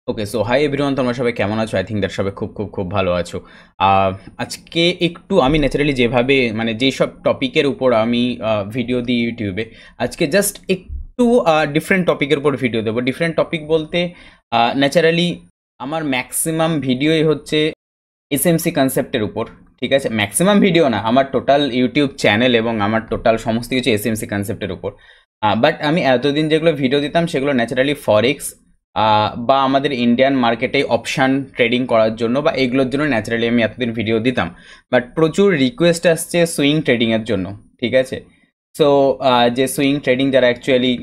ওকে, so hi everyone, তোমরা সবাই কেমন আছো? আই থিঙ্ক দ্যাট সবাই খুব খুব খুব ভালো আছো। আজকে একটু আমি ন্যাচারালি যেভাবে মানে যেই সব টপিকের উপর আমি ভিডিও দিই ইউটিউবে, আজকে জাস্ট একটু ডিফারেন্ট টপিকের উপর ভিডিও দেবো। ডিফারেন্ট টপিক বলতে ন্যাচারালি আমার ম্যাক্সিমাম ভিডিওই হচ্ছে এসএমসি কনসেপ্টের উপর। ঠিক আছে, ম্যাক্সিমাম ভিডিও না, আমার টোটাল ইউটিউব চ্যানেল এবং আমার টোটাল সমস্ত কিছু এসএমসি কনসেপ্টের উপর। বাট আমি এতদিন যেগুলো ভিডিও দিতাম সেগুলো ন্যাচারালি ফরেক্স বা আমাদের ইন্ডিয়ান মার্কেটে অপশান ট্রেডিং করার জন্য বা এগুলোর জন্য ন্যাচারালি আমি এতদিন ভিডিও দিতাম। বাট প্রচুর রিকোয়েস্ট আসছে সুইং ট্রেডিংয়ের জন্য। ঠিক আছে, সো যে সুইং ট্রেডিং যারা অ্যাকচুয়ালি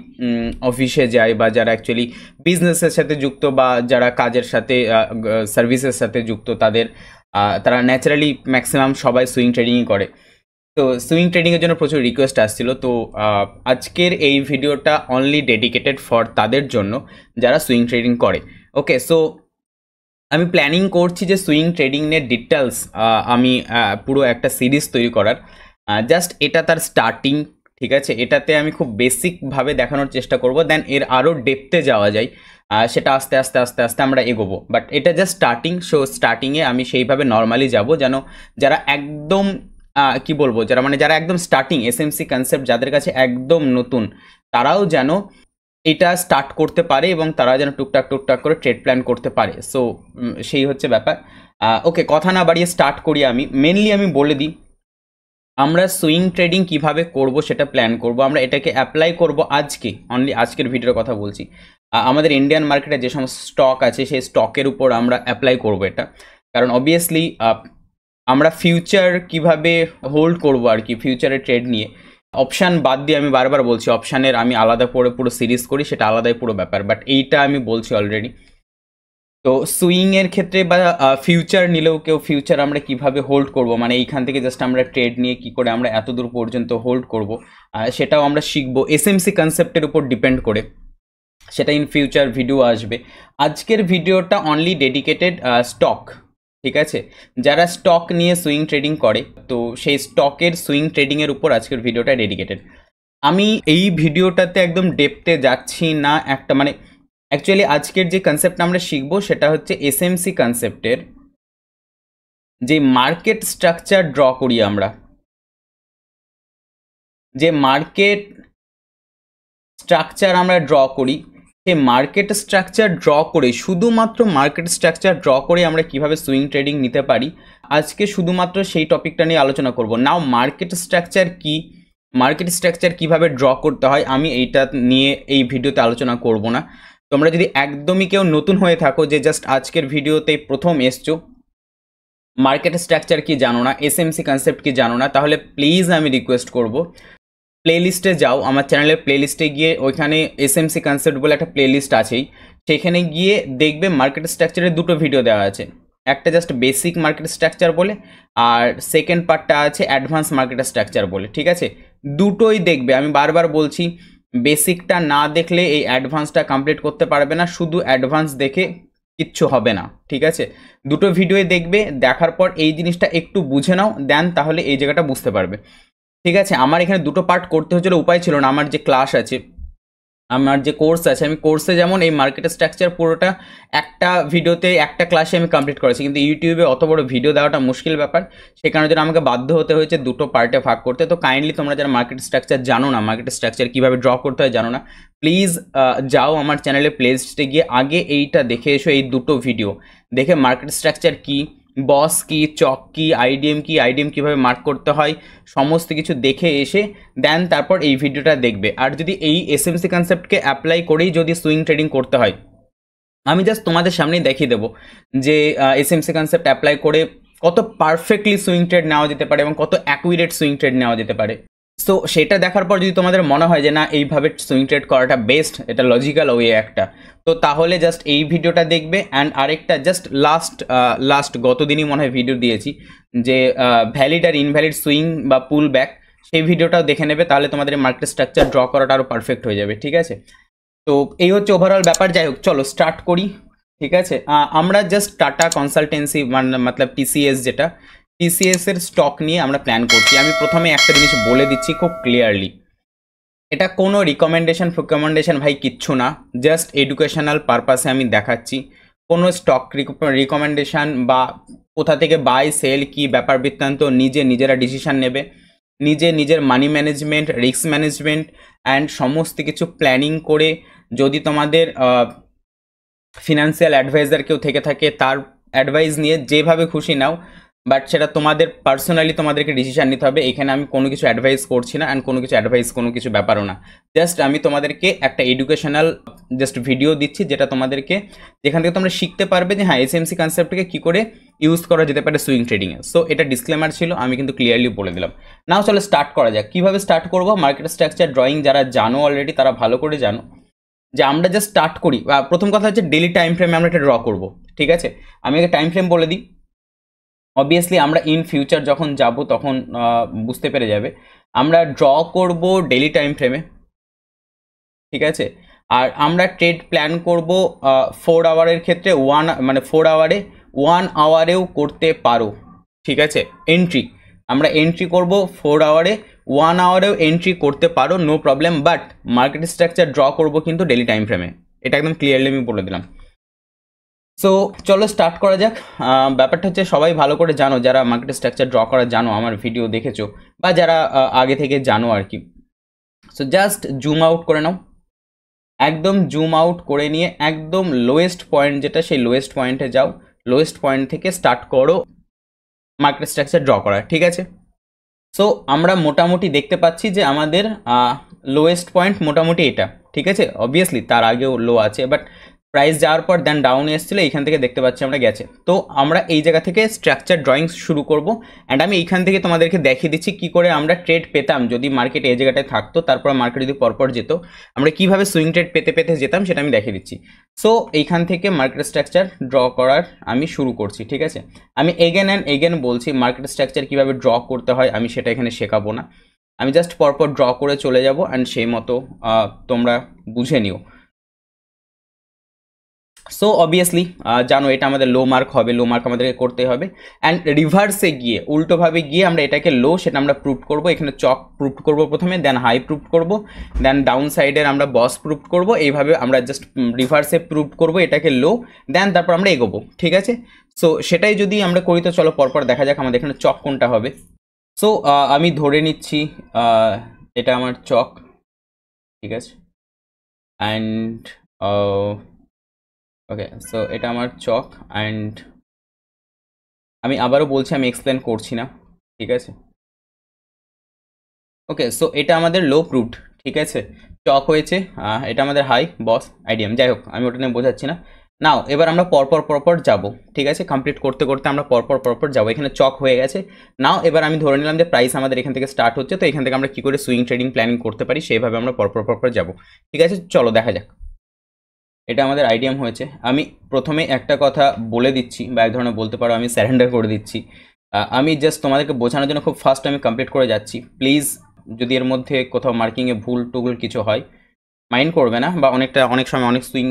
অফিসে যায় বা যারা অ্যাকচুয়ালি বিজনেসের সাথে যুক্ত বা যারা কাজের সাথে সার্ভিসের সাথে যুক্ত তারা ন্যাচারালি ম্যাক্সিমাম সবাই সুইং ট্রেডিংই করে। তো সুইং ট্রেডিংয়ের জন্য প্রচুর রিকোয়েস্ট আসছিল। তো আজকের এই ভিডিওটা অনলি ডেডিকেটেড ফর তাদের জন্য যারা সুইং ট্রেডিং করে। ওকে, সো আমি প্ল্যানিং করছি যে সুইং ট্রেডিংয়ের ডিটেলস আমি পুরো একটা সিরিজ তৈরি করার। জাস্ট এটা তার স্টার্টিং। ঠিক আছে, এটাতে আমি খুব বেসিকভাবে দেখানোর চেষ্টা করব, দেন এর আরও ডেপথে যাওয়া যায় সেটা আস্তে আস্তে আস্তে আস্তে আমরা এগোবো। বাট এটা জাস্ট স্টার্টিং। সো স্টার্টিংয়ে আমি সেইভাবে নর্মালি যাব যেন যারা একদম কি বলবো, যারা একদম স্টার্টিং এসএমসি কনসেপ্ট যাদের কাছে একদম নতুন, তারাও যেন এটা স্টার্ট করতে পারে এবং তারা যেন টুকটাক টুকটাক করে ট্রেড প্ল্যান করতে পারে। সো সেই হচ্ছে ব্যাপার। ওকে, কথা না বাড়িয়ে স্টার্ট করি। আমি বলে দিই আমরা সুইং ট্রেডিং কিভাবে করব সেটা প্ল্যান করব। আমরা এটাকে অ্যাপ্লাই করব আজকে, অনলি আজকের ভিডিওর কথা বলছি। আমাদের ইন্ডিয়ান মার্কেটে যে সমস্ত স্টক আছে সেই স্টকের উপর আমরা অ্যাপ্লাই করব এটা। কারণ অবভিয়াসলি আমরা ফিউচার কিভাবে হোল্ড করব আর কি, ফিউচারে ট্রেড নিয়ে অপশান বাদ দিয়ে, আমি বারবার বলছি অপশানের আমি আলাদা করে পুরো সিরিজ করি, সেটা আলাদাই পুরো ব্যাপার। বাট এইটা আমি বলছি অলরেডি। তো সুইংয়ের ক্ষেত্রে বা ফিউচার নিলেও কেউ ফিউচার আমরা কিভাবে হোল্ড করব, মানে এইখান থেকে জাস্ট আমরা ট্রেড নিয়ে কি করে আমরা এত দূর পর্যন্ত হোল্ড করব, সেটাও আমরা শিখবো এসএমসি কনসেপ্টের উপর ডিপেন্ড করে। সেটা ইন ফিউচার ভিডিও আসবে। আজকের ভিডিওটা অনলি ডেডিকেটেড স্টক। ঠিক আছে, যারা স্টক নিয়ে সুইং ট্রেডিং করে, তো সেই স্টকের সুইং ট্রেডিংয়ের উপর আজকের ভিডিওটা ডেডিকেটেড। আমি এই ভিডিওটাতে একদম ডেপথে যাচ্ছি না, একটা মানে অ্যাকচুয়ালি আজকের যে কনসেপ্ট আমরা শিখবো সেটা হচ্ছে এসএমসি কনসেপ্টের যে মার্কেট স্ট্রাকচার ড্র করি আমরা, যে মার্কেট স্ট্রাকচার আমরা ড্র করি, সেই মার্কেট স্ট্রাকচার ড্র করে, শুধুমাত্র মার্কেট স্ট্রাকচার ড্র করে আমরা কিভাবে সুইং ট্রেডিং নিতে পারি, আজকে শুধুমাত্র সেই টপিকটা নিয়ে আলোচনা করব। নাও মার্কেট স্ট্রাকচার কি, মার্কেট স্ট্রাকচার কিভাবে ড্র করতে হয়, আমি এইটা নিয়ে এই ভিডিওতে আলোচনা করব না। তোমরা যদি একদমই কেউ নতুন হয়ে থাকো, যে জাস্ট আজকের ভিডিওতে প্রথম এসছো, মার্কেট স্ট্রাকচার কি জানো না, এসএমসি কনসেপ্ট কি জানো না, তাহলে প্লিজ আমি রিকোয়েস্ট করব প্লেলিস্টে যাও। আমার চ্যানেলের প্লেলিস্টে গিয়ে ওইখানে এসএমসি কনসেপ্ট বলে একটা প্লেলিস্ট আছেই, সেখানে গিয়ে দেখবে মার্কেট স্ট্রাকচারের দুটো ভিডিও দেওয়া আছে। একটা জাস্ট বেসিক মার্কেট স্ট্রাকচার বলে, আর সেকেন্ড পার্টটা আছে অ্যাডভান্স মার্কেট স্ট্রাকচার বলে। ঠিক আছে, দুটোই দেখবে। আমি বারবার বলছি, বেসিকটা না দেখলে এই অ্যাডভান্সটা কমপ্লিট করতে পারবে না, শুধু অ্যাডভান্স দেখে কিচ্ছু হবে না। ঠিক আছে, দুটো ভিডিওই দেখবে, দেখার পর এই জিনিসটা একটু বুঝে নাও, দেন তাহলে এই জায়গাটা বুঝতে পারবে। ঠিক আছে, আমার এখানে দুটো পার্ট করতে হচ্ছিল, উপায় ছিল না। আমার যে ক্লাস আছে, আমার যে কোর্স আছে, আমি কোর্সে যেমন এই মার্কেট স্ট্রাকচার পুরোটা একটা ভিডিওতে একটা ক্লাসে আমি কমপ্লিট করেছি, কিন্তু ইউটিউবে অত বড় ভিডিও দেওয়াটা মুশকিল ব্যাপার। সে কারণে যেন আমাকে বাধ্য হতে হয়েছে দুটো পার্টে ভাগ করতে। তো কাইন্ডলি তোমরা যারা মার্কেট স্ট্রাকচার জানো না, মার্কেট স্ট্রাকচার কীভাবে ড্র করতে হয় জানো না, প্লিজ যাও আমার চ্যানেলের প্লেলিস্টে গিয়ে আগে এইটা দেখে এসো, এই দুটো ভিডিও দেখে মার্কেট স্ট্রাকচার কী, বস কি, চক কি, আইডিএম কীভাবে মার্ক করতে হয়, সমস্ত কিছু দেখে এসে দেন তারপর এই ভিডিওটা দেখবে। আর যদি এই এসএমসি কনসেপ্টকে অ্যাপ্লাই করেই যদি সুইং ট্রেডিং করতে হয়, আমি জাস্ট তোমাদের সামনেই দেখিয়ে দেবো যে এসএমসি কনসেপ্ট অ্যাপ্লাই করে কত পারফেক্টলি সুইং ট্রেড নেওয়া যেতে পারে এবং কত অ্যাকুরেট সুইং ট্রেড নেওয়া যেতে পারে। সো সেটা দেখার পর যদি তোমাদের মনে হয় যে না, এইভাবে সুইং ট্রেড করাটা বেস্ট, এটা লজিক্যাল ওয়ে একটা, তো তাহলে জাস্ট এই ভিডিওটা দেখবে। অ্যান্ড আরেকটা জাস্ট লাস্ট গতদিনই মনে হয় ভিডিও দিয়েছি যে ভ্যালিড আর ইনভ্যালিড সুইং বা পুল ব্যাক, সেই ভিডিওটাও দেখে নেবে, তাহলে তোমাদের মার্কেট স্ট্রাকচার ড্র করাটা আরও পারফেক্ট হয়ে যাবে। ঠিক আছে, তো এই হচ্ছে ওভারঅল ব্যাপার। যাই হোক, চলো স্টার্ট করি। ঠিক আছে, আমরা জাস্ট টাটা কনসালটেন্সি মতলব টিসিএস, যেটা টিসিএস এর স্টক নিয়ে আমরা প্ল্যান করছি। আমি প্রথমে একটা জিনিস বলে দিচ্ছি খুব ক্লিয়ারলি, এটা কোনো রিকমেন্ডেশন ভাই কিচ্ছু না, জাস্ট এডুকেশনাল পারপাসে আমি দেখাচ্ছি, কোনো স্টক রিকমেন্ডেশন বা কোথা থেকে বাই সেল কি ব্যাপার বৃত্তান্ত নিজেরা ডিসিশন নেবে, নিজের money management, risk management and সমস্ত কিছু প্ল্যানিং করে, যদি তোমাদের ফিনান্সিয়াল অ্যাডভাইজার কেউ থেকে থাকে তার অ্যাডভাইস নিয়ে যেভাবে খুশি নাও, বাট সেটা তোমাদের পার্সোনালি তোমাদেরকে ডিসিশন নিতে হবে। এখানে আমি কোনো কিছু অ্যাডভাইস করছি না, অ্যান্ড কোনো কিছু ব্যাপারও না। জাস্ট আমি তোমাদেরকে একটা এডুকেশনাল জাস্ট ভিডিও দিচ্ছি, যেটা তোমাদেরকে, যেখান থেকে তোমরা শিখতে পারবে যে হ্যাঁ এসএমসি কনসেপ্টকে কী করে ইউজ করা যেতে পারে সুইং ট্রেডিংয়ে। সো এটা ডিসক্লেমার ছিল, আমি কিন্তু ক্লিয়ারলি বলে দিলাম। নাও চলো স্টার্ট করা যাক। কীভাবে স্টার্ট করবো? মার্কেট স্ট্রাকচার ড্রয়িং যারা জানো অলরেডি তারা ভালো করে জানো যে আমরা জাস্ট স্টার্ট করি। প্রথম কথা হচ্ছে ডেলি টাইম ফ্রেমে আমরা এটা ড্র করবো, ঠিক আছে? আমি আগে টাইম ফ্রেম বলে দিই। অবভিয়াসলি আমরা ইন ফিউচার যখন যাব তখন বুঝতে পেরে যাবে। আমরা ড্র করব ডেলি টাইম ফ্রেমে, ঠিক আছে? আর আমরা ট্রেড প্ল্যান করব 4 আওয়ারের ক্ষেত্রে 4 আওয়ারে 1 আওয়ারেও করতে পারো, ঠিক আছে? এন্ট্রি আমরা এন্ট্রি করব 4 আওয়ারে, 1 আওয়ারেও এন্ট্রি করতে পারো, no problem. But market structure draw করব কিন্তু ডেলি টাইম ফ্রেমে, এটা একদম ক্লিয়ারলি আমি বলে দিলাম। সো চলো স্টার্ট করা যাক। ব্যাপারটা হচ্ছে সবাই ভালো করে জানো, যারা মার্কেট স্ট্রাকচার ড্র করা জানো, আমার ভিডিও দেখেছো বা যারা আগে থেকে জানো আর কি। সো জাস্ট জুম আউট করে নাও, একদম জুম আউট করে নিয়ে একদম লোয়েস্ট পয়েন্ট যেটা, সেই লোয়েস্ট পয়েন্টে যাও। লোয়েস্ট পয়েন্ট থেকে স্টার্ট করো মার্কেট স্ট্রাকচার ড্র করা, ঠিক আছে? সো আমরা মোটামুটি দেখতে পাচ্ছি যে আমাদের লোয়েস্ট পয়েন্ট মোটামুটি এটা, ঠিক আছে? অবভিয়াসলি তার আগেও লো আছে, বাট প্রাইস যাওয়ার পর দেন ডাউনে এসেছিলো, এইখান থেকে দেখতে পাচ্ছি আমরা গেছে। তো আমরা এই জায়গা থেকে স্ট্রাকচার ড্রয়িং শুরু করব, অ্যান্ড আমি এইখান থেকে তোমাদেরকে দেখিয়ে দিচ্ছি কী করে আমরা ট্রেড পেতাম যদি মার্কেট এই জায়গাটায় থাকতো, তারপর মার্কেট যদি পরপর যেত আমরা কীভাবে সুইং ট্রেড পেতে যেতাম সেটা আমি দেখিয়ে দিচ্ছি। সো এইখান থেকে মার্কেট স্ট্রাকচার ড্র করার আমি শুরু করছি, ঠিক আছে? আমি এগেন অ্যান্ড এগেন বলছি মার্কেট স্ট্রাকচার কীভাবে ড্র করতে হয় আমি সেটা এখানে শেখাবো না, আমি জাস্ট পরপর ড্র করে চলে যাব, অ্যান্ড সেই মতো তোমরা বুঝে নিও। সো অবভিয়াসলি জানো এটা আমাদের লো মার্ক হবে, লো মার্ক আমাদেরকে করতে হবে, অ্যান্ড রিভার্সে গিয়ে উল্টোভাবে গিয়ে আমরা এটাকে লো সেটা আমরা প্রুভ করব। এখানে চক প্রুভ করব প্রথমে, দেন হাই প্রুভ করব, দেন ডাউন সাইডের আমরা বস প্রুভ করব। এইভাবে আমরা জাস্ট রিভার্সে প্রুভ করব এটাকে লো, দেন তারপর আমরা এগোবো, ঠিক আছে? সো সেটাই যদি আমরা করি তো চলো পরপর দেখা যাক আমাদের এখানে চক কোনটা হবে। সো আমি ধরে নিচ্ছি এটা আমার চক, ঠিক আছে? অ্যান্ড ওকে, সো এটা আমার চক, অ্যান্ড আমি আবারও বলছি আমি এক্সপ্লেন করছি না, ঠিক আছে? ওকে, সো এটা আমাদের লো প্রুভড, ঠিক আছে? চক হয়েছে, এটা আমাদের হাই বস আইডিএম, যাই হোক আমি ওটা নিয়ে বোঝাচ্ছি না। নাও এবার আমরা পরপর যাব, ঠিক আছে? কমপ্লিট করতে করতে আমরা পরপর যাবো। এখানে চক হয়ে গেছে। নাও এবার আমি ধরে নিলাম যে প্রাইস আমাদের এখান থেকে স্টার্ট হচ্ছে, তো এখান থেকে আমরা কী করে সুইং ট্রেডিং প্ল্যানিং করতে পারি সেইভাবে আমরা পরপর যাব, ঠিক আছে? চলো দেখা যাক। এটা আমাদের আইডিয়াম হয়েছে। আমি প্রথমে একটা কথা বলে দিচ্ছি, বা এক ধরনের বলতে পারো আমি স্যারেন্ডার করে দিচ্ছি। আমি জাস্ট তোমাদেরকে বোঝানোর জন্য খুব ফাস্ট আমি কমপ্লিট করে যাচ্ছি। প্লিজ যদি এর মধ্যে কোথাও মার্কিংয়ে ভুল টুগুল কিছু হয় মাইন্ড করবে না, বা অনেক সময় অনেক সুইং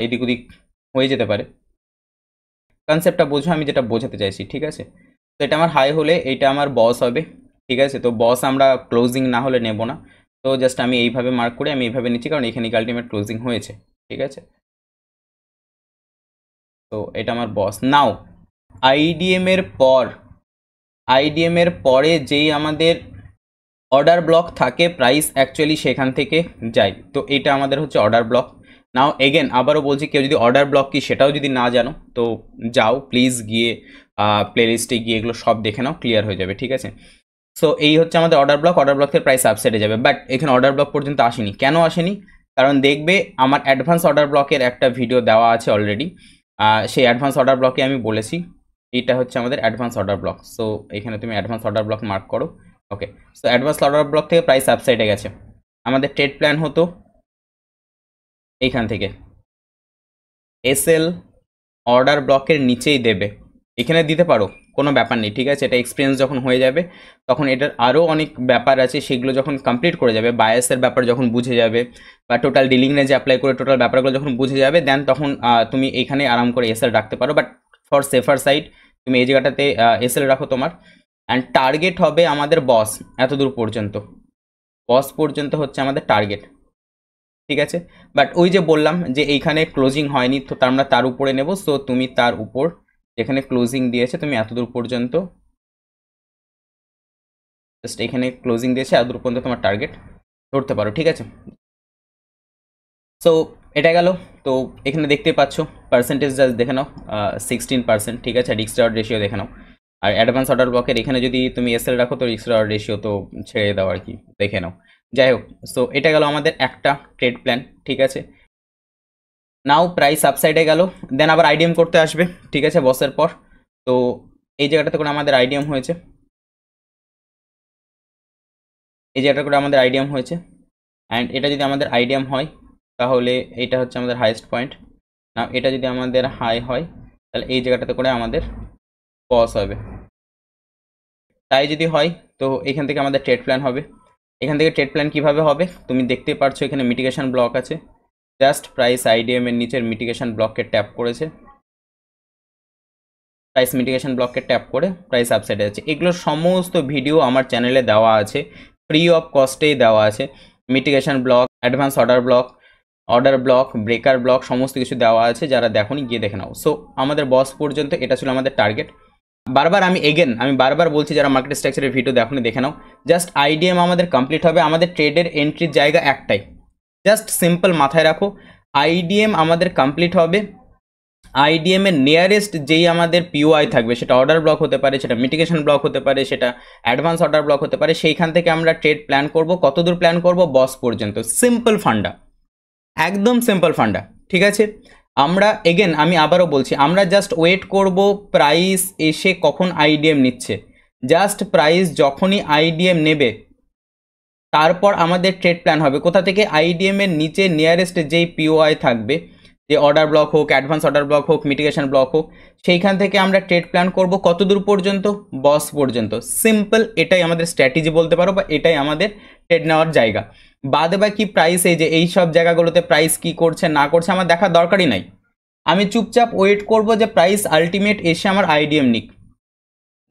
এদিক ওদিক হয়ে যেতে পারে। কনসেপ্টটা বোঝো আমি যেটা বোঝাতে চাইছি, ঠিক আছে? তো এটা আমার হাই হলে এইটা আমার বস হবে, ঠিক আছে? তো বস আমরা ক্লোজিং না হলে নেব না, তো জাস্ট আমি এইভাবে মার্ক করে আমি এইভাবে নিচ্ছি, কারণ এখানে আলটিমেট ক্লোজিং হয়েছে, ঠিক আছে? তো এটা আমার বস। নাও আইডিএম এর পরে যেই আমাদের অর্ডার ব্লক থাকে প্রাইস অ্যাকচুয়ালি সেখান থেকে যায়, তো এটা আমাদের হচ্ছে অর্ডার ব্লক। নাও এগেন আবারও বলছি, কেউ যদি অর্ডার ব্লক কি সেটাও যদি না জানো তো যাও প্লিজ গিয়ে প্লেলিস্টে গিয়ে এগুলো সব দেখে নাও, ক্লিয়ার হয়ে যাবে, ঠিক আছে? সো এই হচ্ছে আমাদের অর্ডার ব্লকের প্রাইস আপসাইডে যাবে। বাট এখানে অর্ডার ব্লক পর্যন্ত আসেনি, কেন আসেনি? কারণ দেখবে আমার অ্যাডভান্স অর্ডার ব্লকের একটা ভিডিও দেওয়া আছে অলরেডি, সেই অ্যাডভান্স অর্ডার ব্লকে আমি বলেছি এটা হচ্ছে আমাদের অ্যাডভান্স অর্ডার ব্লক। সো এখানে তুমি অ্যাডভান্স অর্ডার ব্লক মার্ক করো। ওকে, সো অ্যাডভান্স অর্ডার ব্লক থেকে প্রাইস আপসাইডে গেছে। আমাদের ট্রেড প্ল্যান হতো এইখান থেকে এসএল অর্ডার ব্লকের নিচেই দেবে, এখানে দিতে পারো কোনো ব্যাপার নেই, ঠিক আছে? এটা এক্সপিরিয়েন্স যখন হয়ে যাবে তখন এটার আরও অনেক ব্যাপার আছে, সেগুলো যখন কমপ্লিট করে যাবে, বায়াসের ব্যাপার যখন বুঝে যাবে, বা টোটাল ডিলিং রেঞ্জ অ্যাপ্লাই করে টোটাল ব্যাপারগুলো যখন বুঝে যাবে, দেন তখন তুমি এখানে আরাম করে এসএল রাখতে পারো। বাট ফর সেফার সাইড তুমি এই জায়গাটাতে এসএল রাখো তোমার। অ্যান্ড টার্গেট হবে আমাদের বস, এত দূর পর্যন্ত বস পর্যন্ত হচ্ছে আমাদের টার্গেট, ঠিক আছে, বাট ওই যে বললাম যে এইখানে ক্লোজিং হয়নি, তো আমরা তার উপরে নেব। সো তুমি তার উপর যেখানে ক্লোজিং দিয়েছে তুমি এতদূর পর্যন্ত, জাস্ট এখানে ক্লোজিং দিয়েছে এতদূর পর্যন্ত তোমার টার্গেট ধরতে পারো। ঠিক আছে, সো এটা গেল। তো এখানে দেখতে পাচ্ছ পার্সেন্টেজ জাস্ট দেখে নাও, 16%। ঠিক আছে, রিস্ক রিওয়ার্ড রেশিও দেখে নাও। আর অ্যাডভান্স অর্ডার ব্লকের এখানে যদি তুমি এসএল রাখো তো রিস্ক রিওয়ার্ড রেশিও তো ছেড়ে দাও আর কি, দেখে নাও। যাই হোক, সো এটা গেল আমাদের একটা ট্রেড প্ল্যান। ঠিক আছে, নাও প্রাইস আপসাইডে গেল, দেন আবার আইডিএম করতে আসবে। ঠিক আছে, বসের পর। তো এই জায়গাটাতে করে আমাদের আইডিএম হয়েছে, এই জায়গাটা করে আমাদের আইডিএম হয়েছে। অ্যান্ড এটা যদি আমাদের আইডিএম হয় তাহলে এটা হচ্ছে আমাদের হাইয়েস্ট পয়েন্ট। না, এটা যদি আমাদের হাই হয় তাহলে এই জায়গাটাতে করে আমাদের পজ হবে। তাই যদি হয় তো এখান থেকে আমাদের ট্রেড প্ল্যান হবে। এখান থেকে ট্রেড প্ল্যান কীভাবে হবে তুমি দেখতে পাচ্ছ, এখানে মিটিগেশন ব্লক আছে। জাস্ট প্রাইস আইডিএম এর নিচের মিটিগেশন ব্লককে ট্যাপ করেছে, প্রাইস মিটিগেশন ব্লককে ট্যাপ করে প্রাইস আপসাইডে আছে। এগুলো সমস্ত ভিডিও আমার চ্যানেলে দেওয়া আছে, ফ্রি অফ কস্টেই দেওয়া আছে। Mitigation block, advance order block, breaker block সমস্ত কিছু দেওয়া আছে, যারা দেখোনি গিয়ে দেখে নাও। সো আমাদের বস পর্যন্ত এটা ছিল আমাদের টার্গেট। আমি বারবার বলছি, যারা মার্কেট স্ট্রাকচারের ভিডিও দেখোনি দেখে নাও। জাস্ট আইডিএম আমাদের কমপ্লিট হবে, আমাদের ট্রেডের এন্ট্রির জায়গা একটাই, জাস্ট সিম্পল মাথায় রাখো। আইডিএম আমাদের কমপ্লিট হবে, আইডিএম এর নিয়ারেস্ট যেই আমাদের পিওআই থাকবে, সেটা অর্ডার ব্লক হতে পারে, সেটা মিটিগেশন ব্লক হতে পারে, সেটা অ্যাডভান্স অর্ডার ব্লক হতে পারে, সেইখান থেকে আমরা ট্রেড প্ল্যান করব। কতদূর প্ল্যান করব? বস পর্যন্ত। সিম্পল ফান্ডা, একদম সিম্পল ফান্ডা। ঠিক আছে, আমি আবারও বলছি, আমরা জাস্ট ওয়েট করব প্রাইস এসে কখন আইডিএম নিচ্ছে। জাস্ট প্রাইস যখনই আইডিএম নেবে তারপর আমাদের ট্রেড প্ল্যান হবে। কোথা থেকে? আইডিএম এর নিচে নিয়ারেস্ট যেই পিওআই থাকবে, যে অর্ডার ব্লক হোক, অ্যাডভান্স অর্ডার ব্লক হোক, মিটিগেশন ব্লক হোক, সেইখান থেকে আমরা ট্রেড প্ল্যান করব কতদূর পর্যন্ত? বস পর্যন্ত। সিম্পল, এটাই আমাদের স্ট্র্যাটেজি বলতে পারো, বা এটাই আমাদের ট্রেড নেওয়ার জায়গা। বাদে বাকি প্রাইস, এই সব জায়গাগুলোতে প্রাইস কি করছে না করছে আমার দেখার দরকারই নাই। আমি চুপচাপ ওয়েট করব যে প্রাইস আলটিমেট এসে আমার আইডিএম নিক।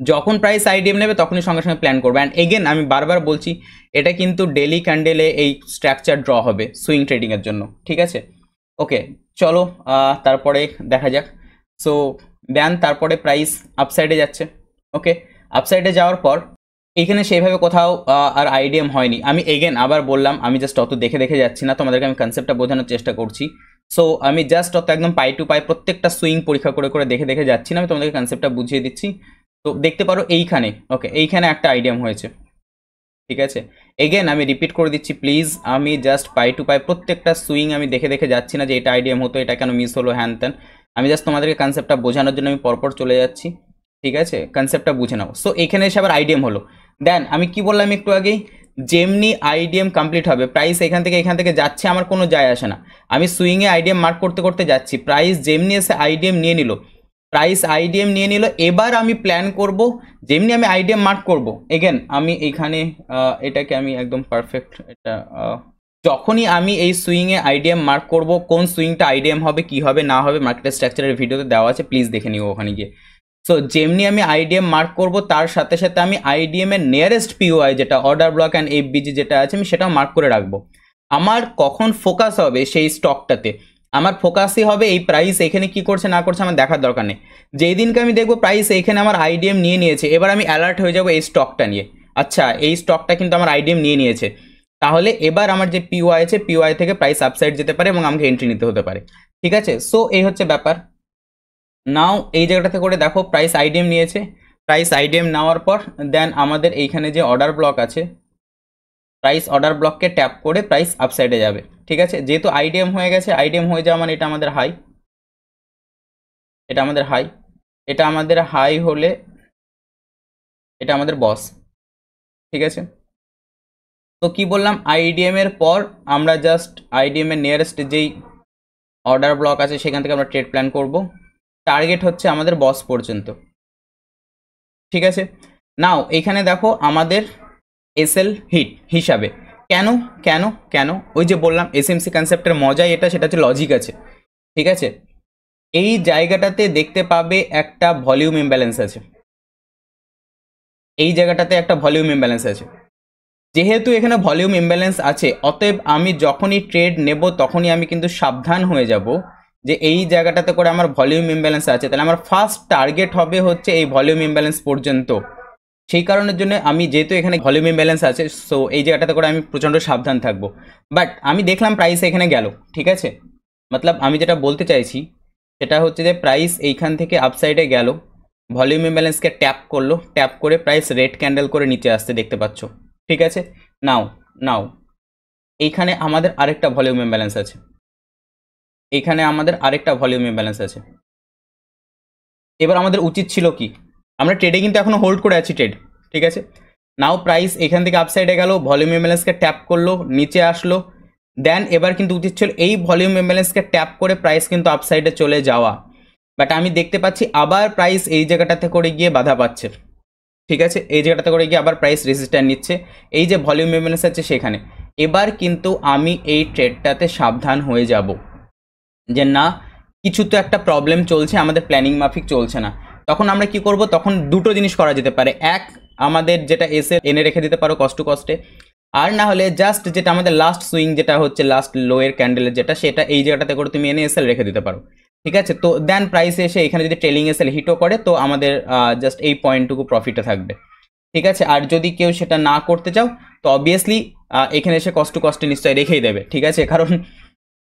যখন প্রাইস আইডিএম নেবে তখনই সঙ্গে সঙ্গে প্ল্যান করবে। অ্যান্ড এগেন আমি বারবার বলছি, এটা কিন্তু ডেলি ক্যান্ডেলে এই স্ট্রাকচার ড্র হবে সুইং ট্রেডিংয়ের জন্য। ঠিক আছে, ওকে, চলো তারপরে দেখা যাক। সো দেন তারপরে প্রাইস আপসাইডে যাচ্ছে। ওকে, আপসাইডে যাওয়ার পর এইখানে সেইভাবে কোথাও আর আইডিএম হয়নি। আমি আবার বললাম, আমি জাস্ট অত দেখে দেখে যাচ্ছি না, তোমাদেরকে আমি কনসেপ্টটা বোঝানোর চেষ্টা করছি। সো আমি জাস্ট অত একদম পাই টু পাই প্রত্যেকটা সুইং পরীক্ষা করে করে দেখে দেখে যাচ্ছি না, আমি তোমাদেরকে কনসেপ্টটা বুঝিয়ে দিচ্ছি। তো দেখতে পারো এইখানে, ওকে, এইখানে একটা আইডিএম হয়েছে। ঠিক আছে, আমি রিপিট করে দিচ্ছি প্লিজ, আমি জাস্ট পাই টু পাই প্রত্যেকটা সুইং আমি দেখে দেখে যাচ্ছি না যে এটা আইডিএম হতো, এটা কেন মিস হলো, হ্যান ত্যান। আমি জাস্ট তোমাদেরকে কনসেপ্টটা বোঝানোর জন্য আমি পরপর চলে যাচ্ছি। ঠিক আছে, কনসেপ্টটা বুঝে নাও। সো এখানে এসে আবার আইডিএম হলো। দেন আমি কি বললাম একটু আগেই, যেমনি আইডিএম কমপ্লিট হবে, প্রাইস এখান থেকে যাচ্ছে, আমার কোনো যায় আসে না। আমি সুইংয়ে আইডিএম মার্ক করতে করতে যাচ্ছি, প্রাইস যেমনি এসে আইডিএম নিয়ে নিল, এবার আমি প্ল্যান করব। যেমনি আমি আইডিএম মার্ক করব, আমি এইখানে এটাকে আমি একদম পারফেক্ট, এটা যখনই আমি এই সুইংয়ে আইডিএম মার্ক করব, কোন সুইংটা আইডিএম হবে, কি হবে না হবে, মার্কেট স্ট্রাকচারের ভিডিওতে দেওয়া আছে, প্লিজ দেখে নিও ওখানে গিয়ে। সো যেমনি আমি আইডিএম মার্ক করব, তার সাথে সাথে আমি আইডিএম এর নিয়ারেস্ট পিওআই যেটা অর্ডার ব্লক অ্যান্ড এফবিজি যেটা আছে, আমি সেটাও মার্ক করে রাখবো। আমার কখন ফোকাস হবে সেই স্টকটাতে, আমার ফোকাসই হবে এই প্রাইস এখানে কি করছে না করছে আমার দেখার দরকার নেই। যেই দিনকে আমি দেখবো প্রাইস এখানে আমার আইডিএম নিয়ে নিয়েছে, এবার আমি অ্যালার্ট হয়ে যাবো এই স্টকটা নিয়ে। আচ্ছা, এই স্টকটা কিন্তু আমার আইডিএম নিয়ে নিয়েছে, তাহলে এবার আমার যে পিওআই আছে, পিওআই থেকে প্রাইস আপসাইড যেতে পারে এবং আমাকে এন্ট্রি নিতে হতে পারে। ঠিক আছে, সো এই হচ্ছে ব্যাপার। নাও এই জায়গাটাতে করে দেখো প্রাইস আইডিএম নিয়েছে, প্রাইস আইডিএম নেওয়ার পর দেন আমাদের এইখানে যে অর্ডার ব্লক আছে, প্রাইস অর্ডার ব্লককে ট্যাপ করে প্রাইস আপসাইডে যাবে। ঠিক আছে, যেহেতু আইডিএম হয়ে গেছে, আইডিএম হয়ে যাওয়া মানে এটা আমাদের হাই, এটা আমাদের হাই, এটা আমাদের হাই হলে এটা আমাদের বস। ঠিক আছে, তো কি বললাম, আইডিএম এর পর আমরা জাস্ট আইডিএম এর নিয়ারেস্ট যেই অর্ডার ব্লক আছে সেখান থেকে আমরা ট্রেড প্ল্যান করব। টার্গেট হচ্ছে আমাদের বস পর্যন্ত। ঠিক আছে, নাও এখানে দেখো আমাদের এসএল হিট হিসাবে, কেন কেন কেন ওই যে বললাম এসএমসি কনসেপ্টের মজাই এটা, সেটা হচ্ছে লজিক আছে। ঠিক আছে, এই জায়গাটাতে দেখতে পাবে একটা ভলিউম ইমব্যালেন্স আছে, এই জায়গাটাতে একটা ভলিউম ইমব্যালেন্স আছে। যেহেতু এখানে ভলিউম ইমব্যালেন্স আছে, অতএব আমি যখনই ট্রেড নেব তখনই আমি কিন্তু সাবধান হয়ে যাব যে এই জায়গাটাতে করে আমার ভলিউম ইমব্যালেন্স আছে, তাহলে আমার ফার্স্ট টার্গেট হবে হচ্ছে এই ভলিউম ইমব্যালেন্স পর্যন্ত। সেই কারণের জন্য আমি যেহেতু এখানে ভলিউম ইমব্যালেন্স আছে, সো এই জায়গাটাতে করে আমি প্রচণ্ড সাবধান থাকবো। বাট আমি দেখলাম প্রাইস এখানে গেল, ঠিক আছে, মতলব আমি যেটা বলতে চাইছি সেটা হচ্ছে যে প্রাইস এইখান থেকে আপসাইডে গেল, ভলিউম ইমব্যালেন্সকে ট্যাপ করলো, ট্যাপ করে প্রাইস রেড ক্যান্ডেল করে নিচে আসতে দেখতে পাচ্ছ, ঠিক আছে। নাও নাও এইখানে আমাদের আরেকটা ভলিউম ইমব্যালেন্স আছে, এইখানে আমাদের আরেকটা ভলিউম ইমব্যালেন্স আছে। এবার আমাদের উচিত ছিল কি, আমরা ট্রেডে কিন্তু এখনো হোল্ড করে আছি ট্রেড, ঠিক আছে। নাও প্রাইস এখান থেকে আপসাইডে গেল, ভলিউম ইমব্যালেন্সকে ট্যাপ করলো, নিচে আসলো, দেন এবার কিন্তু উচিত ছিল এই ভলিউম ইমব্যালেন্সকে ট্যাপ করে প্রাইস কিন্তু আপসাইডে চলে যাওয়া। বাট আমি দেখতে পাচ্ছি আবার প্রাইস এই জায়গাটাতে করে গিয়ে বাধা পাচ্ছে, ঠিক আছে, এই জায়গাটাতে করে গিয়ে আবার প্রাইস রেজিস্ট্যান্স নিচ্ছে, এই যে ভলিউম ইমব্যালেন্স আছে সেখানে। এবার কিন্তু আমি এই ট্রেডটাতে সাবধান হয়ে যাব যে না, কিছু তো একটা প্রবলেম চলছে, আমাদের প্ল্যানিং মাফিক চলছে না। তখন আমরা কি করব, তখন দুটো জিনিস করা যেতে পারে, এক, আমাদের যেটা এসে এনে রেখে দিতে পারো কষ্ট কষ্টে, আর না হলে জাস্ট যেটা আমাদের লাস্ট সুইং যেটা হচ্ছে লাস্ট লোয়ের ক্যান্ডেলের যেটা, সেটা এই জায়গাটাতে করে তুমি এনে এসএল রেখে দিতে পারো, ঠিক আছে। তো দেন প্রাইস এসে এখানে যদি ট্রেলিং এসএল হিটও করে তো আমাদের জাস্ট এই পয়েন্টটুকু প্রফিটে থাকবে, ঠিক আছে। আর যদি কেউ সেটা না করতে চাও তো অবভিয়াসলি এখানে এসে কষ্ট কষ্টে নিশ্চয়ই রেখেই দেবে, ঠিক আছে, কারণ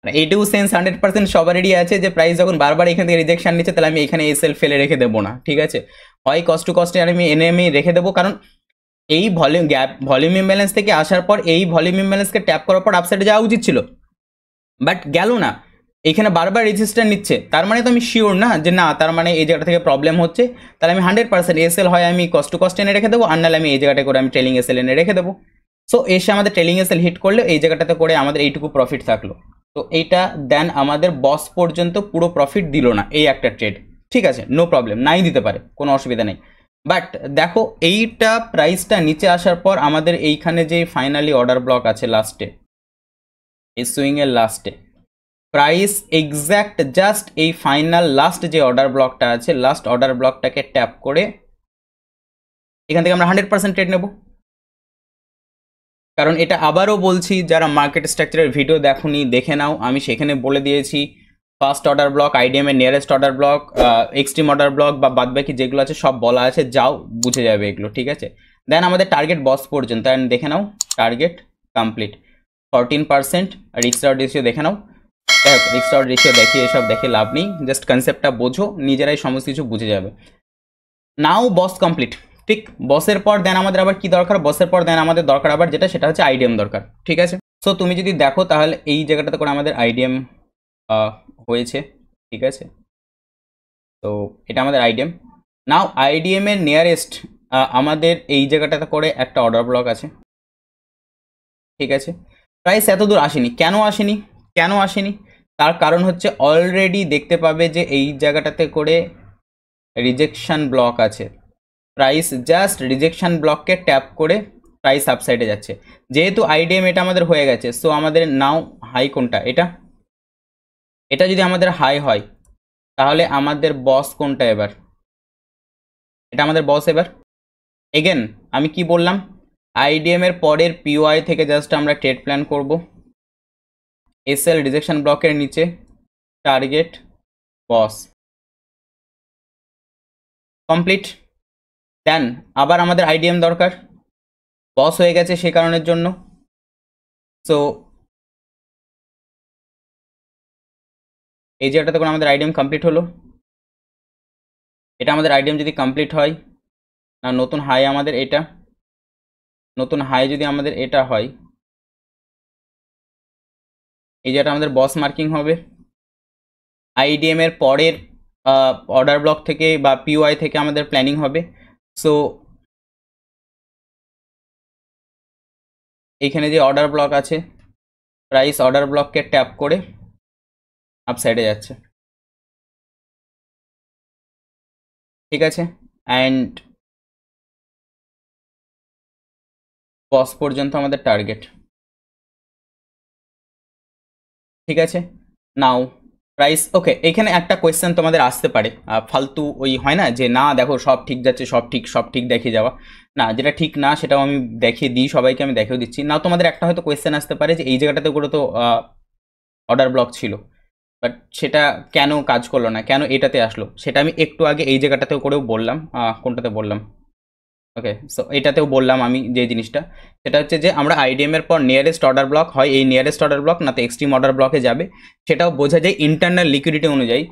এইটুকু সেন্স 100% সবারই আছে যে প্রাইস যখন বারবার এখান থেকে রিজেকশন নিচ্ছে তাহলে আমি এখানে এসএল ফেলে রেখে দেবো না, ঠিক আছে। হয় কষ্ট কষ্টে আমি এনে আমি রেখে দেবো, কারণ এই ভলিউম ইমব্যালেন্স থেকে আসার পর এই ভলিউম ইমব্যালেন্সকে ট্যাপ করার পর আপসাইডে যাওয়া উচিত ছিল, বাট গেল না, এখানে বারবার রেজিস্ট্যান্স নিচ্ছে, তার মানে তো আমি শিওর না যে না, তার মানে এই জায়গা থেকে প্রবলেম হচ্ছে, তাহলে আমি 100% এসএল হয় আমি কষ্ট এনে রেখে দেবো, আর নাহলে আমি এই জায়গাটা করে আমি ট্রেলিং এসএল এনে রেখে দেবো। সো এসে আমাদের ট্রেলিং এসএল হিট করলে এই জায়গাটাতে করে আমাদের এইটুকু প্রফিট থাকলো। তো এইটা দেন আমাদের বস পর্যন্ত পুরো প্রফিট দিল না এই একটা ট্রেড, ঠিক আছে, নো প্রবলেম, নাই দিতে পারে, কোনো অসুবিধা নেই। বাট দেখো এইটা প্রাইসটা নিচে আসার পর আমাদের এইখানে যে ফাইনালি অর্ডার ব্লক আছে লাস্টে, এই সুইংয়ের লাস্টে প্রাইস এক্স্যাক্ট জাস্ট এই ফাইনাল লাস্ট যে অর্ডার ব্লকটা আছে, লাস্ট অর্ডার ব্লকটাকে ট্যাপ করে এখান থেকে আমরা 100% ট্রেড নেব। কারণ এটা আবারও বলছি, যারা মার্কেট স্ট্রাকচারের ভিডিও দেখোনি দেখে নাও, আমি সেখানে বলে দিয়েছি ফার্স্ট অর্ডার ব্লক, আইডিএম এর nearest order block, extreme order block বা বাদবাকি যেগুলো আছে সব বলা আছে, যাও বুঝে যাবে এগুলো, ঠিক আছে। দেন আমাদের টার্গেট বস পর্যন্ত অ্যান্ড দেখে নাও target complete 14%, risk reward ratio দেখে নাও। রিস্ক রাউট রেশিও দেখিয়ে এসব দেখে লাভ নেই, জাস্ট কনসেপ্টটা বোঝো, নিজেরাই সমস্ত কিছু বুঝে যাবে। নাও বস কমপ্লিট, ঠিক, বসের পর দেন আমাদের আবার কি দরকার, বসের পর দেন আমাদের দরকার আবার যেটা সেটা হচ্ছে আইডিএম দরকার, ঠিক আছে। সো তুমি যদি দেখো তাহলে এই জায়গাটাতে করে আমাদের আইডিএম হয়েছে, ঠিক আছে। তো এটা আমাদের আইডিএম। নাও আইডিএম এর নিয়ারেস্ট আমাদের এই জায়গাটাতে করে একটা অর্ডার ব্লক আছে, ঠিক আছে। প্রাইস এত দূর আসেনি, কেন আসেনি, কেন আসেনি, তার কারণ হচ্ছে অলরেডি দেখতে পাবে যে এই জায়গাটাতে করে রিজেকশন ব্লক আছে, প্রাইস জাস্ট রিজেকশন ব্লককে ট্যাপ করে প্রাইস আপসাইডে যাচ্ছে। যেহেতু আইডিএম এটা আমাদের হয়ে গেছে, সো আমাদের নাও হাই কোনটা, এটা, এটা যদি আমাদের হাই হয় তাহলে আমাদের বস কোনটা এবার, এটা আমাদের বস এবার। এগেন আমি কি বললাম, আইডিএম এর পরের পিওআই থেকে জাস্ট আমরা ট্রেড প্ল্যান করব, এসএল রিজেকশন ব্লকের নিচে টার্গেট বস কমপ্লিট। দেন আবার আমাদের আইডিএম দরকার, বস হয়ে গেছে সেই কারণের জন্য। সো এই জায়গাটাতে করে আমাদের আইডিএম কমপ্লিট হলো, এটা আমাদের আইডিএম যদি কমপ্লিট হয় না, নতুন হাই আমাদের এটা, নতুন হাই যদি আমাদের এটা হয়, এই জায়গাটা আমাদের বস মার্কিং হবে, আইডিএম এর পরের অর্ডার ব্লক থেকে বা পিওআই থেকে আমাদের প্ল্যানিং হবে। সো এইখানে যে অর্ডার ব্লক আছে, প্রাইস অর্ডার ব্লককে ট্যাপ করে আপসাইডে যাচ্ছে, ঠিক আছে, অ্যান্ড বস পর্যন্ত আমাদের টার্গেট, ঠিক আছে। নাও প্রাইস ওকে, এখানে একটা কোয়েশ্চেন তোমাদের আসতে পারে, ফালতু ওই হয় না যে না দেখো সব ঠিক যাচ্ছে, সব ঠিক দেখিয়ে যাওয়া, না যেটা ঠিক না সেটাও আমি দেখিয়ে দিই, সবাইকে আমি দেখিয়েও দিচ্ছি না। তোমাদের একটা হয়তো কোয়েশ্চেন আসতে পারে যে এই জায়গাটাতে করে তো অর্ডার ব্লক ছিল, বাট সেটা কেন কাজ করলো না, কেন এটাতে আসলো, সেটা আমি একটু আগে এই জায়গাটাতেও করেও বললাম। কোনটাতে বললাম, ওকে, সো এটাতেও বললাম আমি যে জিনিসটা, সেটা হচ্ছে যে আমরা আইডিএম এর পর নিয়ারেস্ট অর্ডার ব্লক হয় এই নিয়ারেস্ট অর্ডার ব্লক, না তো এক্সট্রিম অর্ডার ব্লকে যাবে, সেটাও বোঝা যায় ইন্টারনাল লিকুইডিটি অনুযায়ী।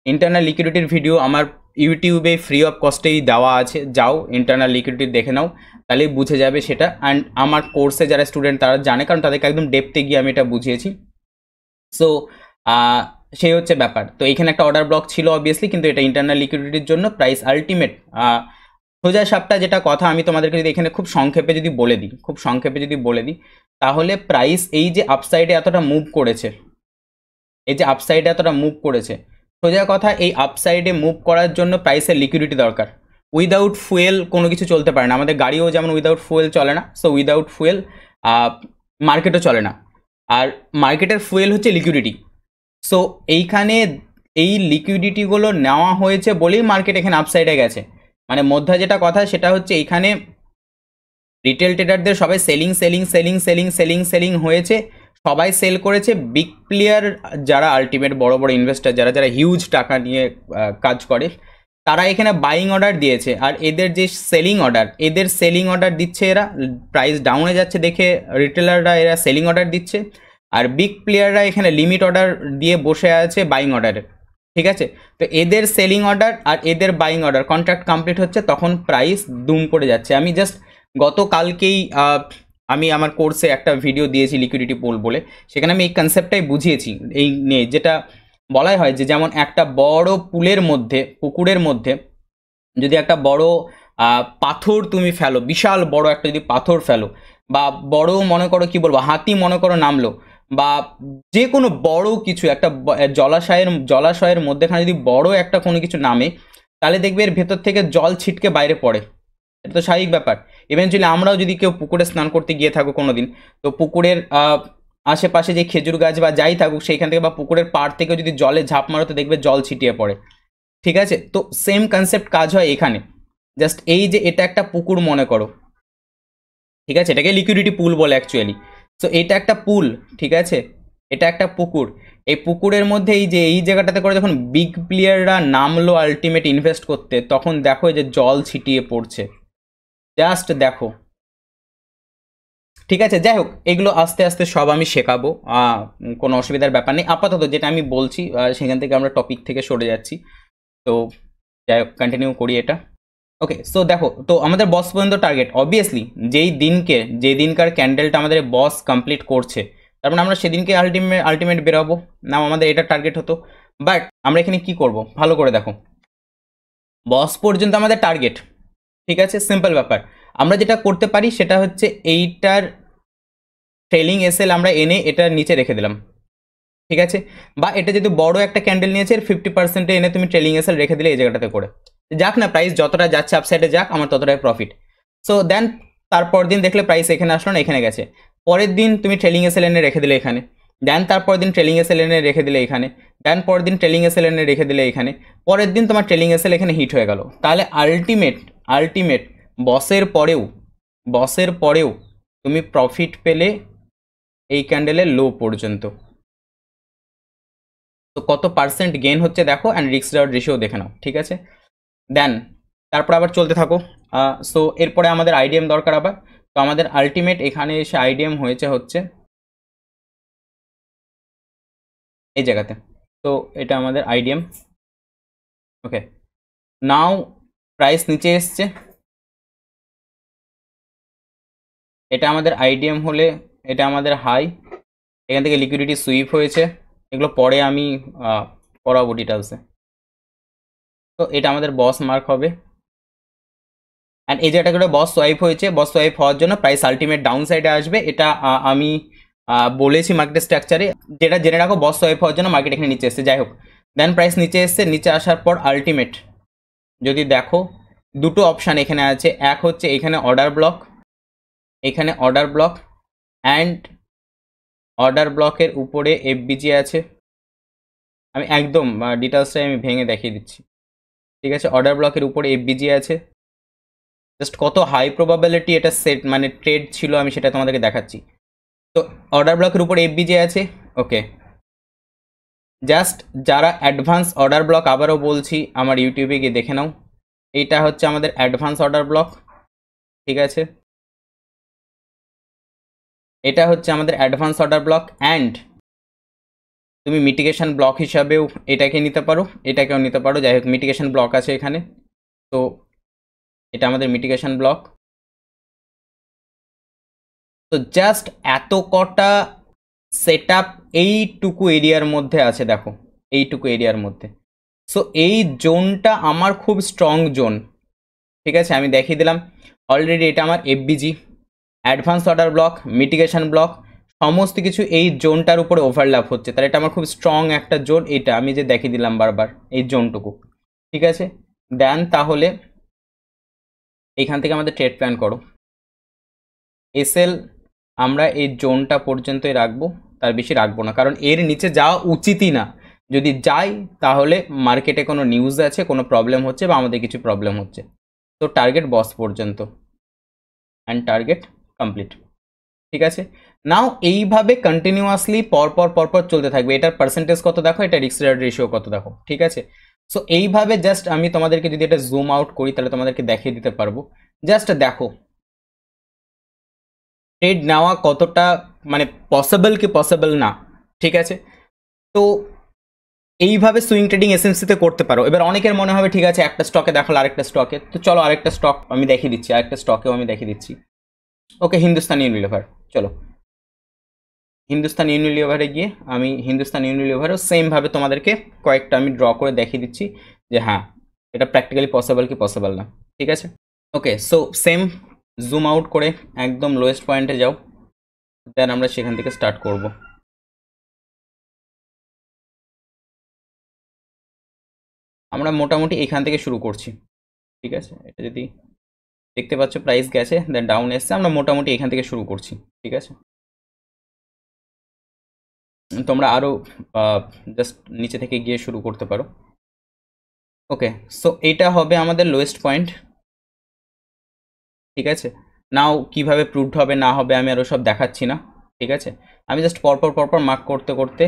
ইন্টারনাল লিকুইডিটির ভিডিও আমার ইউটিউবে ফ্রি অফ কস্টেই দেওয়া আছে, যাও ইন্টারনাল লিকুইডিটি দেখে নাও, তাহলেই বুঝে যাবে সেটা। অ্যান্ড আমার কোর্সে যারা স্টুডেন্ট তারা জানে, কারণ তাদেরকে একদম ডেপথে গিয়ে আমি এটা বুঝিয়েছি। সো সেই হচ্ছে ব্যাপার। তো এখানে একটা অর্ডার ব্লক ছিল অবভিয়াসলি, কিন্তু এটা ইন্টারনাল লিকুইডিটির জন্য প্রাইস আলটিমেট সোজা সাপটা যেটা কথা আমি তোমাদেরকে যদি এখানে খুব সংক্ষেপে যদি বলে দিই, তাহলে প্রাইস এই যে আপসাইডে এতটা মুভ করেছে, সোজা কথা এই আপসাইডে মুভ করার জন্য প্রাইসের লিকুইডিটি দরকার। উইদাউট ফুয়েল কোনো কিছু চলতে পারে না, আমাদের গাড়িও যেমন উইদাউট ফুয়েল চলে না, সো উইদাউট ফুয়েল মার্কেটও চলে না, আর মার্কেটের ফুয়েল হচ্ছে লিকুইডিটি। সো এইখানে এই লিকুইডিটিগুলো নেওয়া হয়েছে বলেই মার্কেট এখানে আপসাইডে গেছে। মানে মধ্যে যেটা কথা সেটা হচ্ছে এইখানে রিটেল ট্রেডারদের সবাই সেলিং হয়েছে, সবাই সেল করেছে। বিগ প্লেয়ার যারা আলটিমেট বড় বড় ইনভেস্টার, যারা হিউজ টাকা নিয়ে কাজ করে, তারা এখানে বাইং অর্ডার দিয়েছে। আর এদের যে সেলিং অর্ডার দিচ্ছে, এরা প্রাইস ডাউনে যাচ্ছে দেখে রিটেলাররা এরা সেলিং অর্ডার দিচ্ছে, আর বিগ প্লেয়াররা এখানে লিমিট অর্ডার দিয়ে বসে আছে বাইং অর্ডারে। ঠিক আছে, তো এদের সেলিং অর্ডার আর এদের বাইং অর্ডার কন্ট্রাক্ট কমপ্লিট হচ্ছে, তখন প্রাইস দুম করে যাচ্ছে। আমি জাস্ট গতকালকেই আমি আমার কোর্সে একটা ভিডিও দিয়েছি লিকুইডিটি পুল বলে, সেখানে আমি এই কনসেপ্টটাই বুঝিয়েছি। এই নিয়ে যেটা বলাই হয় যে যেমন একটা বড় পুকুরের মধ্যে যদি একটা বড় পাথর তুমি ফেলো, বিশাল বড় একটা যদি পাথর ফেলো, বা বড় মনে করো কি বলবো হাতি মনে করো নামলো, বা যে কোনো বড় কিছু একটা জলাশয়ের মধ্যেখানে যদি বড় একটা কোনো কিছু নামে, তাহলে দেখবে এর ভেতর থেকে জল ছিটকে বাইরে পড়ে। এটা তো স্বাভাবিক ব্যাপার। ইভেনচুয়ালি আমরাও যদি কেউ পুকুরে স্নান করতে গিয়ে থাকো কোনো দিন, তো পুকুরের আশেপাশে যে খেজুর গাছ বা যাই থাকুক সেইখান থেকে, বা পুকুরের পাড় থেকে যদি জলে ঝাঁপ মারো তো দেখবে জল ছিটিয়ে পড়ে। ঠিক আছে, তো সেম কনসেপ্ট কাজ হয় এখানে। জাস্ট এই যে এটা একটা পুকুর মনে করো, ঠিক আছে, এটাকে লিকুইডিটি পুল বলে অ্যাকচুয়ালি। সো এটা একটা পুল, ঠিক আছে, এটা একটা পুকুর। এই পুকুরের মধ্যে এই জায়গাটাতে করে যখন বিগ প্লেয়াররা নামলো আলটিমেট ইনভেস্ট করতে, তখন দেখো যে জল ছিটিয়ে পড়ছে, জাস্ট দেখো। ঠিক আছে, যাই হোক, এগুলো আস্তে আস্তে সব আমি শেখাবো, কোনো অসুবিধার ব্যাপার নেই। আপাতত যেটা আমি বলছি সেখান থেকে আমরা টপিক থেকে সরে যাচ্ছি, তো যাই হোক কন্টিনিউ করি এটা। ওকে, সো দেখো, তো আমাদের বস পর্যন্ত টার্গেট অবভিয়াসলি যেই দিনকার ক্যান্ডেলটা আমাদের বস কমপ্লিট করছে, তার মানে আমরা সেদিনকে আলটিমেট বেরোবো না, আমাদের এটা টার্গেট হতো। বাট আমরা এখানে কি করব ভালো করে দেখো, বস পর্যন্ত আমাদের টার্গেট, ঠিক আছে, সিম্পল ব্যাপার। আমরা যেটা করতে পারি সেটা হচ্ছে এইটার ট্রেলিং এসএল আমরা এনে এটার নিচে রেখে দিলাম, ঠিক আছে, বা এটা যদি বড় একটা ক্যান্ডেল নিয়েছে 50% এনে তুমি ট্রেলিং এসএল রেখে দিলে এই জায়গাটাতে করে, যাক না প্রাইস যতটা যাচ্ছে আপসাইডে যাক, আমার ততটাই প্রফিট। সো দেন তারপর দিন দেখলে প্রাইস এখানে আসলো না, এখানে গেছে, পরের দিন তুমি ট্রেলিং এসএল এনে রেখে দিলে এখানে, দেন তারপর দিন ট্রেলিং এসএল এনে রেখে দিলে এখানে, দেন পরের দিন ট্রেলিং এসএল এনে রেখে দিলে এখানে, পরের দিন তোমার ট্রেলিং এসএল এখানে হিট হয়ে গেল। তাহলে আলটিমেট বসের পরেও তুমি প্রফিট পেলে এই ক্যান্ডেলের লো পর্যন্ত। তো কত পার্সেন্ট গেইন হচ্ছে দেখো, অ্যান্ড রিস্ক রিওয়ার্ড রেশিও দেখে নাও, ঠিক আছে। দেন তারপর আবার চলতে থাকো। সো এরপরে আমাদের আইডিএম দরকার আবার। তো আমাদের আলটিমেট এখানে এসে আইডিএম হচ্ছে এই জায়গাতে। তো এটা আমাদের আইডিএম। ওকে, নাও প্রাইস নিচে এসছে, এটা আমাদের আইডিএম হলে এটা আমাদের হাই, এখান থেকে লিকুইডিটি সুইপ হয়েছে, এগুলো পরে আমি পড়াবো ডিটেলসে। তো এটা আমাদের বস মার্ক হবে, অ্যান্ড এই জায়গাটা করে বস সোয়াইপ হয়েছে, বস সোয়াইপ হওয়ার জন্য প্রাইস আলটিমেট ডাউন সাইডে আসবে। এটা আমি বলেছি মার্কেট স্ট্রাকচারে, যেটা জেনে রাখো বস সোয়াইপ হওয়ার জন্য মার্কেট এখানে নিচে এসছে। যাই হোক, দেন প্রাইস নিচে এসছে, নিচে আসার পর আলটিমেট যদি দেখো দুটো অপশান এখানে আছে, এক হচ্ছে এখানে অর্ডার ব্লক, অ্যান্ড অর্ডার ব্লকের উপরে এফবিজি আছে, আমি একদম ডিটেলসটাই আমি ভেঙে দেখিয়ে দিচ্ছি। ঠিক আছে, অর্ডার ব্লকের উপরে এফবিজি আছে, জাস্ট কত হাই প্রবাবিলিটি এটা সেট মানে ট্রেড ছিল আমি সেটা তোমাদেরকে দেখাচ্ছি। তো অর্ডার ব্লকের উপরে এফবিজি আছে। ওকে, জাস্ট যারা অ্যাডভান্স অর্ডার ব্লক, আবারও বলছি আমার ইউটিউবে গিয়ে দেখে নাও, এইটা হচ্ছে আমাদের অ্যাডভান্স অর্ডার ব্লক। ঠিক আছে, এটা হচ্ছে আমাদের অ্যাডভান্স অর্ডার ব্লক। অ্যান্ড তুমি মিটিগেশন ব্লক হিসাবেও এটাকে নিতে পারো, এটাকেও নিতে পারো, যাই হোক মিটিগেশন ব্লক আছে এখানে। তো এটা আমাদের মিটিগেশন ব্লক। তো জাস্ট এত কটা সেট আপ এইটুকু এরিয়ার মধ্যে আছে, দেখো এইটুকু এরিয়ার মধ্যে। সো এই জোনটা আমার খুব স্ট্রং জোন। ঠিক আছে, আমি দেখিয়ে দিলাম অলরেডি এটা আমার FBG, advance order block, mitigation block, সমস্ত কিছু এই জোনটার উপরে ওভারল্যাপ হচ্ছে, তাহলে এটা আমার খুব স্ট্রং একটা জোন। এটা আমি যে দেখিয়ে দিলাম বারবার এই জোনটুকু। ঠিক আছে, দেন তাহলে এখান থেকে আমাদের ট্রেড প্ল্যান করো। এসএল আমরা এই জোনটা পর্যন্তই রাখবো, তার বেশি রাখবো না, কারণ এর নিচে যাওয়া উচিতই না। যদি যাই তাহলে মার্কেটে কোনো নিউজ আছে, কোনো প্রবলেম হচ্ছে বা আমাদের কিছু প্রবলেম হচ্ছে। তো টার্গেট বস পর্যন্ত, অ্যান্ড টার্গেট কমপ্লিট। ঠিক আছে, নাও এইভাবে কন্টিনিউয়াসলি পরপর পরপর চলতে থাকবে। এটার পার্সেন্টেজ কত দেখো, এটা রিস্ক রেওয়ার্ড রেশিও কত দেখো। ঠিক আছে, সো এইভাবে জাস্ট আমি তোমাদেরকে যদি এটা জুম আউট করি তাহলে তোমাদেরকে দেখিয়ে দিতে পারবো। জাস্ট দেখো ট্রেড নেওয়া কতটা মানে পসিবল কি পসিবল না। ঠিক আছে, তো এইভাবে সুইং ট্রেডিং এসএমসিতে করতে পারো। এবার অনেকের মনে হবে ঠিক আছে একটা স্টকে দেখালো আরেকটা স্টকে, তো চলো আরেকটা স্টক আমি দেখিয়ে দিচ্ছি, আরেকটা স্টকেও আমি দেখিয়ে দিচ্ছি। ওকে, হিন্দুস্তান ইউনিলিভার, চলো হিন্দুস্তান ইউনিলিভারে গিয়ে আমি হিন্দুস্তান ইউনিলিভারও সেমভাবে তোমাদেরকে কয়েকটা আমি ড্র করে দেখিয়ে দিচ্ছি যে হ্যাঁ এটা প্র্যাকটিক্যালি পসিবল কি পসিবল না। ঠিক আছে, ওকে, সো সেম জুম আউট করে একদম লোয়েস্ট পয়েন্টে যাও, দেন আমরা সেখান থেকে স্টার্ট করব। আমরা মোটামুটি এখান থেকে শুরু করছি। ঠিক আছে, এটা যদি দেখতে পাচ্ছ প্রাইস গেছে দেন ডাউন এসছে, আমরা মোটামুটি এখান থেকে শুরু করছি। ঠিক আছে, তোমরা আরও জাস্ট নিচে থেকে গিয়ে শুরু করতে পারো। ওকে, সো এটা হবে আমাদের লোয়েস্ট পয়েন্ট। ঠিক আছে, নাও কিভাবে প্রুভড হবে না হবে আমি আরও সব দেখাচ্ছি না। ঠিক আছে, আমি জাস্ট পরপর পরপর মার্ক করতে করতে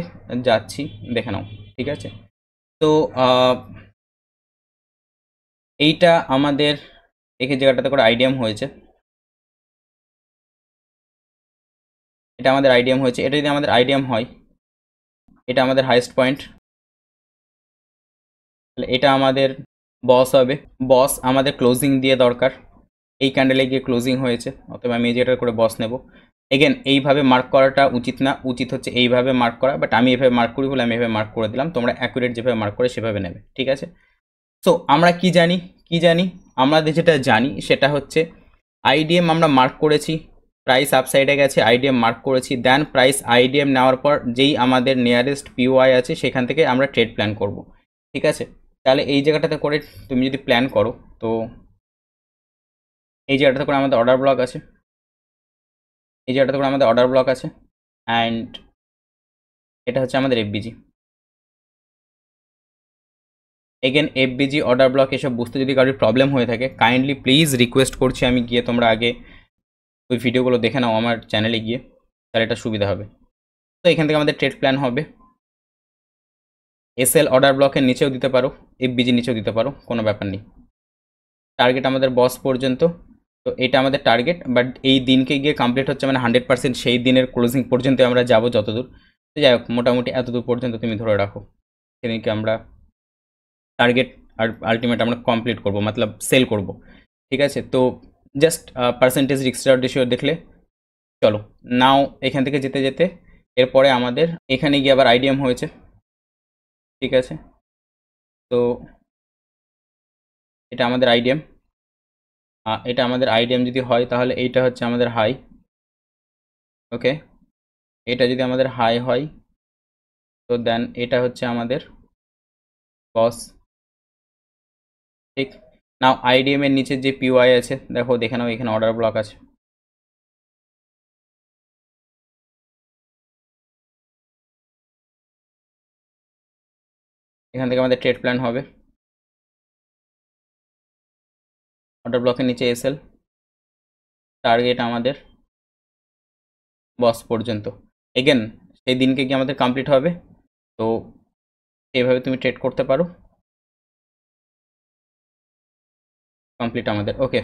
যাচ্ছি, দেখে নাও। ঠিক আছে, তো এইটা আমাদের এই জায়গাটাতে করে আইডিএম হয়েছে, এটা আমাদের আইডিএম হয়েছে। এটা যদি আমাদের আইডিএম হয়, এটা আমাদের হাইয়েস্ট পয়েন্ট, তাহলে এটা আমাদের বস হবে। বস আমাদের ক্লোজিং দিয়ে দরকার, এই ক্যান্ডেলে গিয়ে ক্লোজিং হয়েছে, অথবা আমি যেটা করে বস নেব। এগেন এইভাবে মার্ক করাটা উচিত না, উচিত হচ্ছে এইভাবে মার্ক করা, বাট আমি এভাবে মার্ক করি বলে আমি এভাবে মার্ক করে দিলাম, তোমরা অ্যাকুরেট যেভাবে মার্ক করে সেভাবে নেবে। ঠিক আছে, সো আমরা কি জানি, কি জানি, আমাদের যেটা জানি সেটা হচ্ছে আইডিএম আমরা মার্ক করেছি, প্রাইস আপসাইডে গেছে, আইডিএম মার্ক করেছি, দেন প্রাইস আইডিএম নেওয়ার পর যেই আমাদের নিয়ারেস্ট পিওআই আছে সেখান থেকে আমরা ট্রেড প্ল্যান করব। ঠিক আছে, তাহলে এই জায়গাটাতে করে তুমি যদি প্ল্যান করো, তো এই জায়গাটাতে করে আমাদের অর্ডার ব্লক আছে, এই জায়গাটাতে করে আমাদের অর্ডার ব্লক আছে, অ্যান্ড এটা হচ্ছে আমাদের FBG. Again FBG order block এসব বুঝতে যদি কারোর প্রবলেম হয়ে থাকে কাইন্ডলি প্লিজ রিকোয়েস্ট করছি আমি গিয়ে তোমরা আগে ওই ভিডিওগুলো দেখে নাও আমার চ্যানেলে গিয়ে, তাহলে এটা সুবিধা হবে। তো এখান থেকে আমাদের ট্রেড প্ল্যান হবে। এসএল অর্ডার ব্লকের নিচেও দিতে পারো, এফবিজি নিচেও দিতে পারো, কোনো ব্যাপার নেই। টার্গেট আমাদের বস পর্যন্ত, তো এটা আমাদের টার্গেট, বাট এই দিনকে গিয়ে কমপ্লিট হচ্ছে মানে 100% সেই দিনের ক্লোজিং পর্যন্ত আমরা যাব যতদূর। তো যাই হোক মোটামুটি এতদূর পর্যন্ত তুমি ধরে রাখো, সেদিনকে আমরা টার্গেট আর আলটিমেট আমরা কমপ্লিট করব, মতলব সেল করব। ঠিক আছে, তো জাস্ট পার্সেন্টেজ রিস্ক রেশিও দেখলে চলো। নাও এখান থেকে যেতে যেতে এরপরে আমাদের এখানে গিয়ে আবার আইডিএম হয়েছে। ঠিক আছে, তো এটা আমাদের আইডিএম, এটা আমাদের আইডিএম যদি হয় তাহলে এইটা হচ্ছে আমাদের হাই। ওকে, এটা যদি আমাদের হাই হয় তো দেন এটা হচ্ছে আমাদের বস। ঠিক, নাও আইডিএম এর নিচে যে পিওআই আছে দেখো, দেখে নাও এখানে অর্ডার ব্লক আছে। এখান থেকে আমাদের ট্রেড প্ল্যান হবে, অর্ডার ব্লকের নিচে এসএল, টার্গেট আমাদের বস পর্যন্ত। এগেন সেই দিনকে কি আমাদের কমপ্লিট হবে, তো এইভাবে তুমি ট্রেড করতে পারো। কমপ্লিট আমাদের, ওকে।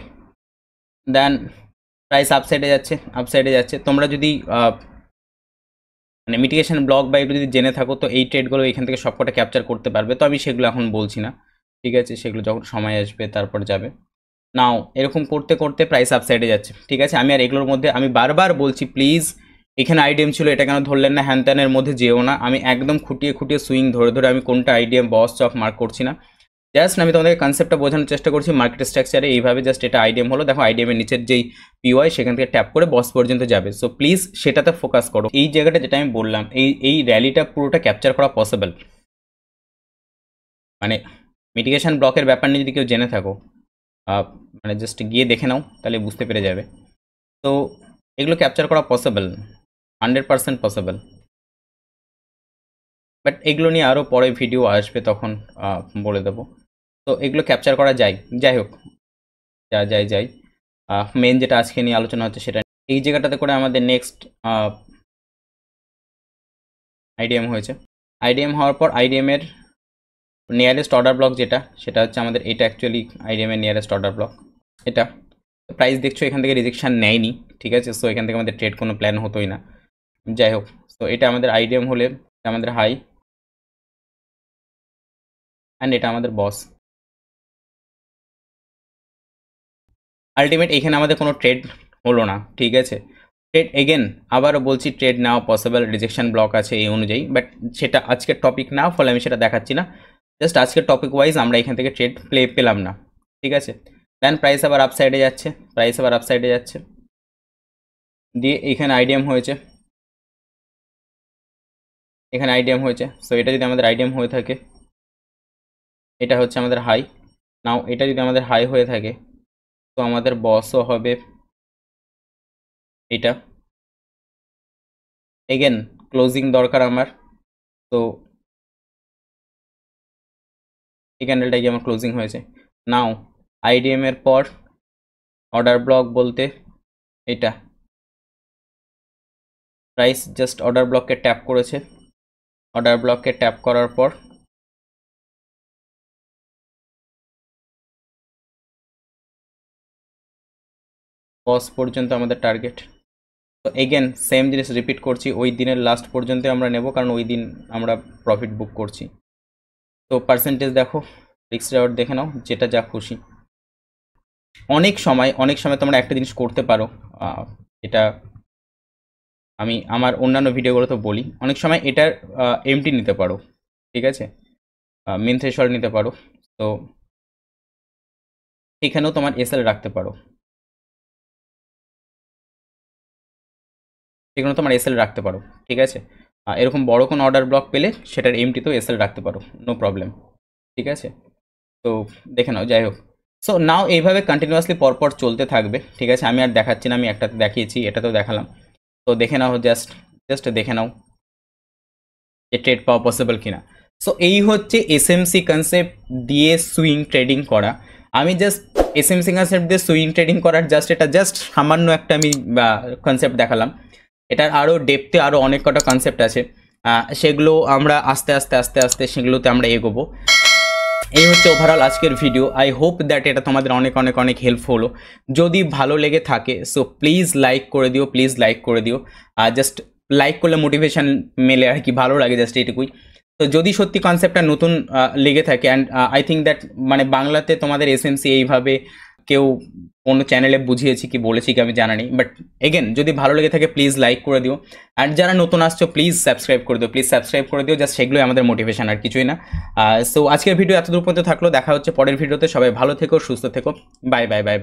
দেন প্রাইস আপসাইডে যাচ্ছে। তোমরা যদি মানে মিটিগেশন ব্লক বা এগুলো যদি জেনে থাকো, তো এই ট্রেডগুলো এখান থেকে সবকটা ক্যাপচার করতে পারবে। তো আমি সেগুলো এখন বলছি না, ঠিক আছে, সেগুলো যখন সময় আসবে তারপর যাবে। নাও এরকম করতে করতে প্রাইস আপসাইডে যাচ্ছে, ঠিক আছে। আমি আর এগুলোর মধ্যে আমি বারবার বলছি, প্লিজ এখানে আইডিএম ছিল, এটা কেন ধরলেন না, হ্যান ত্যানের মধ্যে যেও না। আমি একদম খুঁটিয়ে খুঁটিয়ে সুইং ধরে ধরে আমি কোনটা আইডিএম বস চক মার্ক করছি না। জাস্ট আমি তোমাদেরকে কনসেপ্টটা বোঝানোর চেষ্টা করছি। মার্কেট স্ট্রাকচারে এইভাবে জাস্ট এটা আইডিএম হলো, দেখো আইডিএমের নিচের যেই পিওয়াই সেখান থেকে ট্যাপ করে বস পর্যন্ত যাবে। সো প্লিজ সেটাতে ফোকাস করো। এই জায়গাটা যেটা আমি বললাম, এই র্যালিটা পুরোটা ক্যাপচার করা পসিবল। মানে মিটিগেশন ব্লকের ব্যাপার নিয়ে যদি কেউ জেনে থাকো, মানে জাস্ট গিয়ে দেখে নাও, তাহলে বুঝতে পেরে যাবে। তো এগুলো ক্যাপচার করা পসিবল, 100% পসিবল। বাট এগুলো নিয়ে আরও পরে ভিডিও আসবে, তখন বলে দেবো। তো এগুলো ক্যাপচার করা যায়। যাই হোক, যাই মেন যেটা আজকে নিয়ে আলোচনা হচ্ছে সেটা, এই জায়গাটাতে করে আমাদের নেক্সট আইডিএম হয়েছে। আইডিএম হওয়ার পর আইডিএমের নিয়ারেস্ট অর্ডার ব্লক যেটা, সেটা হচ্ছে আমাদের এটা অ্যাকচুয়ালি আইডিএমের নিয়ারেস্ট অর্ডার ব্লক। এটা প্রাইস দেখছো এখান থেকে রিজেকশান নেয়নি, ঠিক আছে। সো এখান থেকে আমাদের ট্রেড কোনো প্ল্যান হতোই না। যাই হোক, তো এটা আমাদের আইডিএম হলে আমাদের হাই, অ্যান্ড এটা আমাদের বস। আলটিমেট এখানে আমাদের কোনো ট্রেড হলো না, ঠিক আছে। ট্রেড এগেন আবারও বলছি, ট্রেড নেওয়া পসিবল, রিজেকশন ব্লক আছে এই অনুযায়ী, বাট সেটা আজকের টপিক না, ফলে আমি সেটা দেখাচ্ছি না। জাস্ট আজকের টপিক ওয়াইজ আমরা এখান থেকে ট্রেড পেলাম না, ঠিক আছে। দেন প্রাইস আবার আপসাইডে যাচ্ছে, দিয়ে এখানে আইডিএম হয়েছে, সো এটা যদি আমাদের আইডিএম হয়ে থাকে, এটা হচ্ছে আমাদের হাই। নাও এটা যদি আমাদের হাই হয়ে থাকে, তো আমাদের বসও হবে এটা। এগেন ক্লোজিং দরকার আমার, তো এই ক্যান্ডেলটা কি আমার ক্লোজিং হয়েছে। নাও আইডিএম এর পর অর্ডার ব্লক বলতে এটা, প্রাইস জাস্ট অর্ডার ব্লককে ট্যাপ করেছে, অর্ডার ব্লককে ট্যাপ করার পর বস পর্যন্ত আমাদের টার্গেট। তো এগেন সেম জিনিস রিপিট করছি, ওই দিনের লাস্ট পর্যন্ত আমরা নেব, কারণ ওই দিন আমরা প্রফিট বুক করছি। তো পার্সেন্টেজ দেখো, রিস্ক রেওয়ার্ড দেখে নাও, যেটা যা খুশি। অনেক সময় তোমরা একটা জিনিস করতে পারো, এটা আমি আমার অন্যান্য ভিডিওগুলোতে বলি, অনেক সময় এটার এমটি নিতে পারো, ঠিক আছে, মেন থ্রেশহোল্ড নিতে পারো। তো এখানেও তোমার এসএল রাখতে পারো, ঠিক আছে। এরকম বড় কোনো অর্ডার ব্লক পেলে সেটার এমটিতেও এসএল রাখতে পারো, নো প্রবলেম, ঠিক আছে। তো দেখে নাও। যাই হোক, সো নাও এইভাবে কন্টিনিউয়াসলি পরপর চলতে থাকবে, ঠিক আছে। আমি আর দেখাচ্ছি না, আমি একটাতে দেখিয়েছি, এটাতেও দেখালাম। তো দেখে নাও, জাস্ট দেখে নাও যে ট্রেড পাওয়া পসিবল কিনা। সো এই হচ্ছে এসএমসি কনসেপ্ট দিয়ে সুইং ট্রেডিং করা। আমি জাস্ট এসএমসি কনসেপ্ট দিয়ে সুইং ট্রেডিং করার এটা জাস্ট সামান্য একটা আমি কনসেপ্ট দেখালাম। এটার আরও ডেপথে আরও অনেক কটা কনসেপ্ট আছে, সেগুলো আমরা আস্তে আস্তে সেগুলোতে আমরা এগোবো। এই হচ্ছে ওভারঅল আজকের ভিডিও। আই হোপ দ্যাট এটা তোমাদের অনেক হেল্প হলো। যদি ভালো লেগে থাকে, সো প্লিজ লাইক করে দিও। জাস্ট লাইক করলে মোটিভেশন মেলে আর কি, ভালো লাগে জাস্ট এইটুকুই। তো যদি সত্যি কনসেপ্টটা নতুন লেগে থাকে, অ্যান্ড আই থিঙ্ক দ্যাট মানে বাংলাতে তোমাদের এসএমসি এইভাবে কেউ কোনো চ্যানেলে বুঝিয়েছি কি বলেছি কি আমি জানা নেই, বাট এগেন যদি ভালো লেগে থাকে প্লিজ লাইক করে দিও। আর যারা নতুন আসছো প্লিজ সাবস্ক্রাইব করে দিও, জাস্ট সেগুলোই আমাদের মোটিভেশন, আর কিছুই না। সো আজকের ভিডিও এতদূর পর্যন্ত থাকলো, দেখা হচ্ছে পরের ভিডিওতে। সবাই ভালো থেকো, সুস্থ থেকো, বাই।